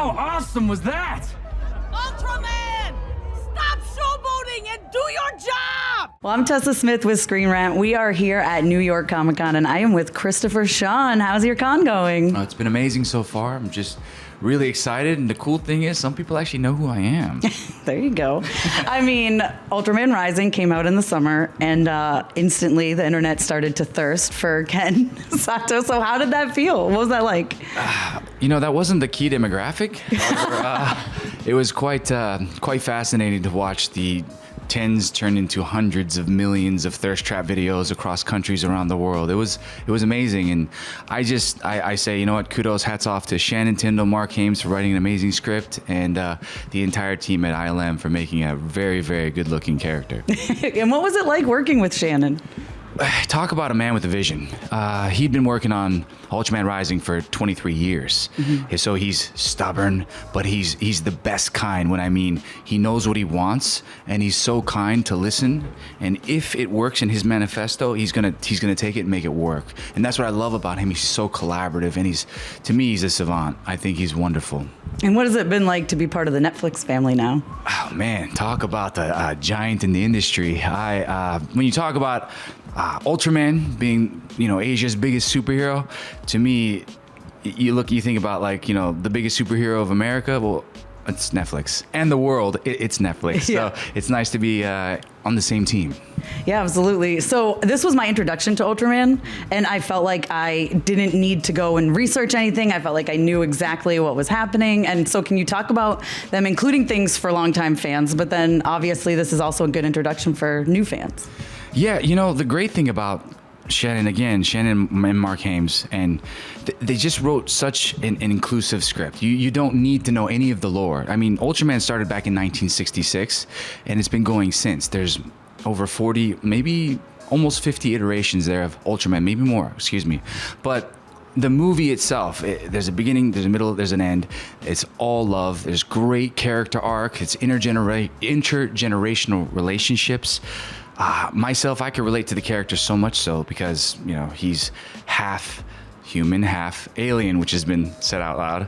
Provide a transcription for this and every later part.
How awesome was that? Ultraman! Stop showboating and do your job! Well, I'm Tessa Smith with Screen Rant. We are here at New York Comic Con, and I am with Christopher Sean. How's your con going? It's been amazing so far. I'm just really excited, and the cool thing is some people actually know who I am. There you go. I mean, Ultraman Rising came out in the summer, and instantly the internet started to thirst for Ken Sato. So how did that feel? What was that like? That wasn't the key demographic. It was quite fascinating to watch the tens turn into hundreds of millions of thirst trap videos across countries around the world. It was amazing, and I say, you know what, kudos, hats off to Shannon, Mark Hames for writing an amazing script, and the entire team at ILM for making a very, very good looking character. And what was it like working with Shannon? Talk about a man with a vision. He'd been working on Ultraman Rising for 23 years. Mm-hmm. So he's stubborn, but he's the best kind. When I mean, he knows what he wants, and he's so kind to listen. And if it works in his manifesto, he's gonna take it and make it work. And that's what I love about him. He's so collaborative, and to me, he's a savant. I think he's wonderful. And what has it been like to be part of the Netflix family now? Oh man, talk about the giant in the industry. When you talk about Ultraman being, Asia's biggest superhero, to me, you think about the biggest superhero of America. Well, it's Netflix, and the world. It's Netflix. Yeah. So it's nice to be on the same team. Yeah, absolutely. So this was my introduction to Ultraman, and I felt like I didn't need to go and research anything. I felt like I knew exactly what was happening. And so can you talk about them, including things for longtime fans, but then obviously this is also a good introduction for new fans? Yeah, the great thing about Shannon and Mark Hames, and they just wrote such an inclusive script. You don't need to know any of the lore. I mean, Ultraman started back in 1966, and it's been going since. There's over 40, maybe almost 50 iterations there of Ultraman, maybe more, excuse me. But the movie itself, there's a beginning, there's a middle, there's an end. It's all love. There's great character arc. It's intergenerational relationships. Myself, I can relate to the character so much so because, he's half human, half alien, which has been said out loud.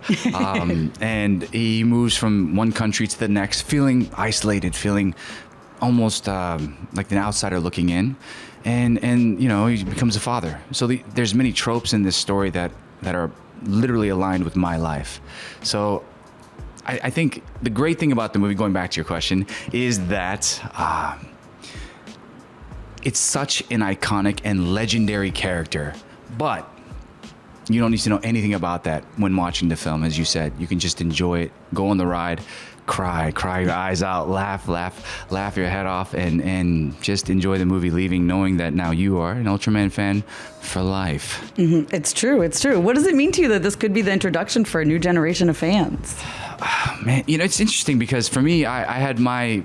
And he moves from one country to the next, feeling isolated, feeling almost like an outsider looking in. And he becomes a father. So there's many tropes in this story that are literally aligned with my life. So I think the great thing about the movie, going back to your question, is that it's such an iconic and legendary character, but you don't need to know anything about that when watching the film. As you said, you can just enjoy it, go on the ride, cry your eyes out, laugh your head off, and just enjoy the movie, leaving knowing that now you are an Ultraman fan for life. Mm-hmm. It's true. What does it mean to you that this could be the introduction for a new generation of fans? Man, it's interesting because for me, I had my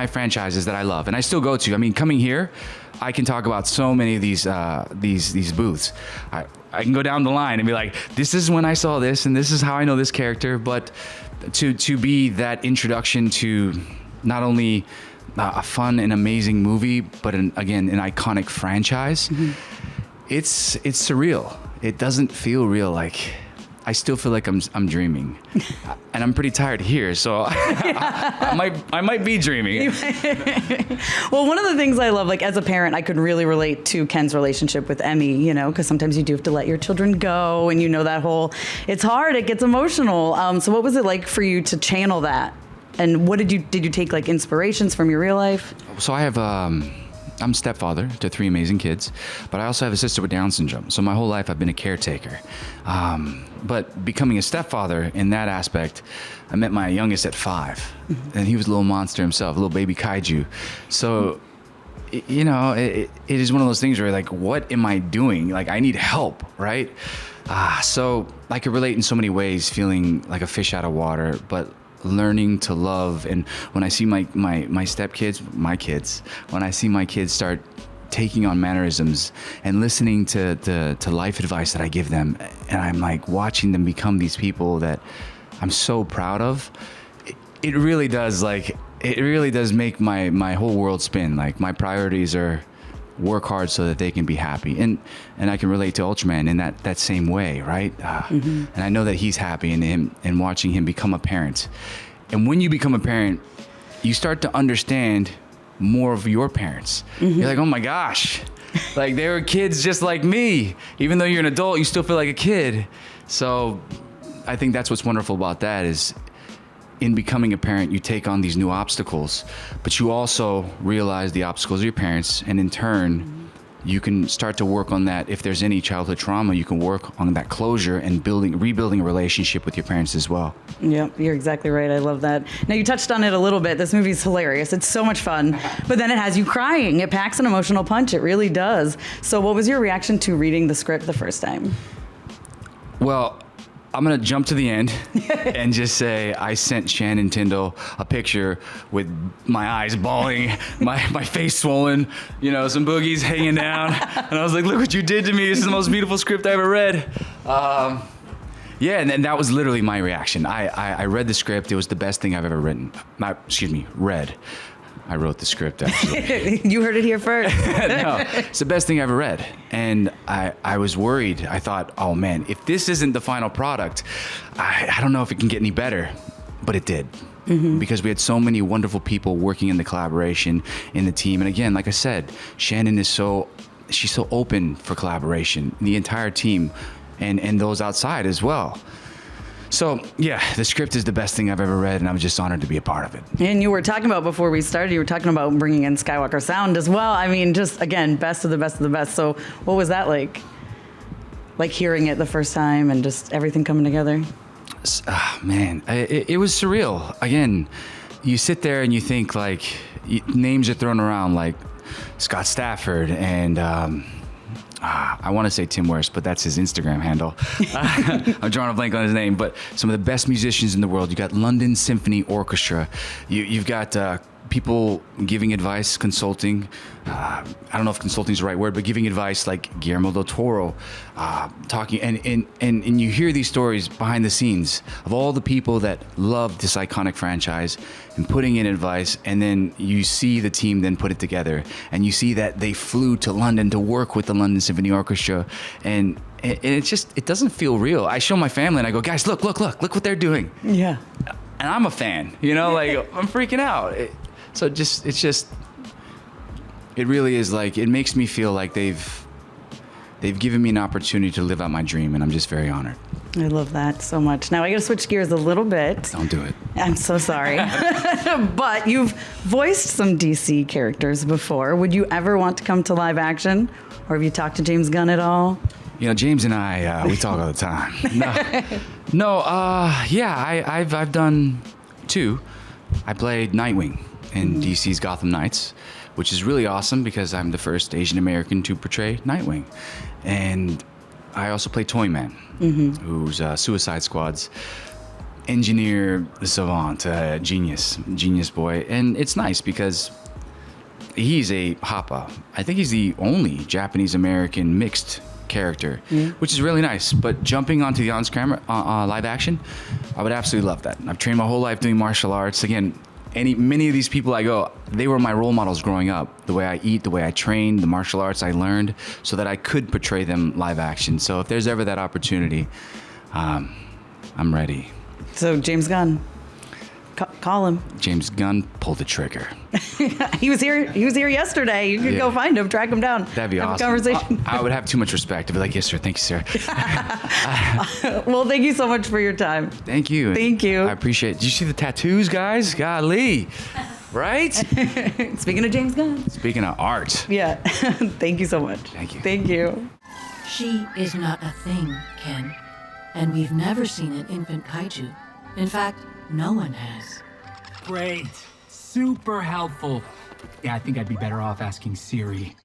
franchises that I love, and I still go to. I mean, coming here, I can talk about so many of these booths. I can go down the line and be like, this is when I saw this, and this is how I know this character. But to be that introduction to not only a fun and amazing movie, but an iconic franchise, mm-hmm. It's surreal. It doesn't feel real. Like, I still feel like I'm dreaming, and I'm pretty tired here, so I might be dreaming. Well, one of the things I love, like as a parent, I could really relate to Ken's relationship with Emmy, because sometimes you do have to let your children go, and that whole, it's hard, it gets emotional. So what was it like for you to channel that? And what did you take like inspirations from your real life? So I have, I'm stepfather to 3 amazing kids, but I also have a sister with Down syndrome. So my whole life I've been a caretaker. But becoming a stepfather in that aspect, I met my youngest at 5, mm-hmm. and he was a little monster himself, a little baby kaiju. So, it is one of those things where like, what am I doing? Like, I need help, right? So I could relate in so many ways, feeling like a fish out of water, but learning to love. And when I see my stepkids, when I see my kids start taking on mannerisms and listening to life advice that I give them, and I'm like watching them become these people that I'm so proud of, it really does make my whole world spin. Like, my priorities are work hard so that they can be happy. And I can relate to Ultraman in that same way, right? And I know that he's happy and watching him become a parent. And when you become a parent, you start to understand more of your parents. You're like, oh my gosh, like they were kids just like me. Even though you're an adult, you still feel like a kid. So I think that's what's wonderful about that is in becoming a parent, you take on these new obstacles, but you also realize the obstacles of your parents, and in turn, you can start to work on that. If there's any childhood trauma, you can work on that closure and rebuilding a relationship with your parents as well. Yep, you're exactly right. I love that. Now, you touched on it a little bit. This movie's hilarious. It's so much fun, but then it has you crying. It packs an emotional punch. It really does. So what was your reaction to reading the script the first time? Well, I'm going to jump to the end and just say I sent Shannon Tyndall a picture with my eyes bawling, my face swollen, you know, some boogies hanging down. And I was like, look what you did to me. This is the most beautiful script I ever read. Yeah, and that was literally my reaction. I read the script. It was the best thing I've ever written. Read. I wrote the script, actually. You heard it here first. No, it's the best thing I ever read. And I was worried. I thought, oh man, if this isn't the final product, I don't know if it can get any better. But it did. Because we had so many wonderful people working in the collaboration, in the team. And again, like I said, Shannon she's so open for collaboration. The entire team and those outside as well. So, yeah, the script is the best thing I've ever read, and I'm just honored to be a part of it. And you were talking about, before we started, you were talking about bringing in Skywalker Sound as well. I mean, just, again, best of the best of the best. So what was that like? Like hearing it the first time and just everything coming together? Man, it was surreal. Again, you sit there and you think, like, names are thrown around, like Scott Stafford and... I want to say Tim Wurst, but that's his Instagram handle. I'm drawing a blank on his name, but some of the best musicians in the world. You got London Symphony Orchestra. You've got people giving advice, consulting. I don't know if consulting is the right word, but giving advice like Guillermo del Toro, talking. And you hear these stories behind the scenes of all the people that love this iconic franchise and putting in advice. And then you see the team then put it together. And you see that they flew to London to work with the London Symphony Orchestra. And it doesn't feel real. I show my family and I go, guys, look what they're doing. Yeah. And I'm a fan, you know, like I'm freaking out. It really is like, it makes me feel like they've given me an opportunity to live out my dream, and I'm just very honored. I love that so much. Now I got to switch gears a little bit. Don't do it. I'm so sorry. But you've voiced some DC characters before. Would you ever want to come to live action? Or have you talked to James Gunn at all? You know, James and I, we talk all the time. I've done two. I played Nightwing in DC's Gotham Knights, which is really awesome because I'm the first Asian American to portray Nightwing. And I also play Toyman, who's Suicide Squad's engineer, savant, genius boy. And it's nice because he's a Hapa. I think he's the only Japanese American mixed character, which is really nice. But jumping onto the on-camera live action, I would absolutely love that. I've trained my whole life doing martial arts. Again, many of these people they were my role models growing up. The way I eat, the way I train, the martial arts I learned, so that I could portray them live action. So if there's ever that opportunity, I'm ready. So James Gunn, call him. James Gunn, pull the trigger. He was here yesterday. You could go find him, track him down. That'd be have awesome. A conversation. I would have too much respect. I'd be like, yes, sir. Thank you, sir. Well, thank you so much for your time. Thank you. Thank you. I appreciate it. Did you see the tattoos, guys? Golly. Right? Speaking of James Gunn. Speaking of art. Yeah. Thank you so much. Thank you. Thank you. She is not a thing, Ken. And we've never seen an infant kaiju. In fact, no one has. Great. Super helpful. Yeah, I think I'd be better off asking Siri.